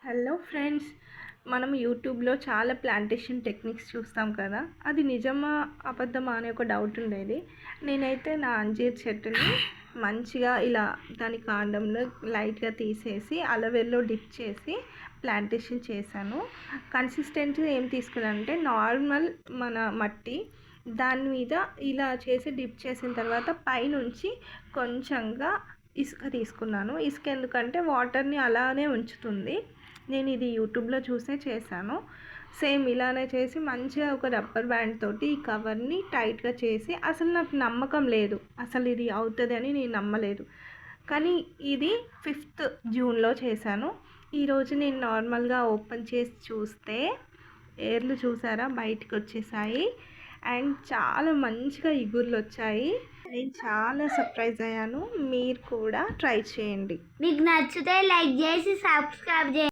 Hello friends, మనం యూట్యూబ్లో చాలా ప్లాంటేషన్ టెక్నిక్స్ చూస్తాం కదా. అది నిజమా అబద్ధమా అనే ఒక డౌట్ ఉండేది. నేనైతే నా అంజీర్ చెట్టుని మంచిగా ఇలా దాని కాండంలో లైట్గా తీసేసి అలవేల్లో డిప్ చేసి ప్లాంటేషన్ చేశాను. కన్సిస్టెన్సీ ఏం తీసుకున్నానంటే నార్మల్ మన మట్టి దాని మీద ఇలా చేసి డిప్ చేసిన తర్వాత పైనుంచి కొంచెంగా ఇసుక తీసుకున్నాను. ఇసుక ఎందుకంటే వాటర్ని అలానే ఉంచుతుంది. నేను ఇది యూట్యూబ్లో చూసే చేశాను. సేమ్ ఇలానే చేసి మంచిగా ఒక రబ్బర్ బ్యాండ్ తోటి ఈ కవర్ని టైట్గా చేసి, అసలు నాకు నమ్మకం లేదు, అసలు ఇది అవుతుంది అని నేను నమ్మలేదు. కానీ ఇది 5th జూన్లో చేశాను. ఈరోజు నేను నార్మల్గా ఓపెన్ చేసి చూస్తే ఏర్లు చూసారా బయటికి వచ్చేసాయి అండ్ చాలా మంచిగా ఇగుర్లు వచ్చాయి. నేను చాలా సర్ప్రైజ్ అయ్యాను. మీరు కూడా ట్రై చేయండి. మీకు నచ్చితే లైక్ చేసి సబ్స్క్రైబ్ చేయండి.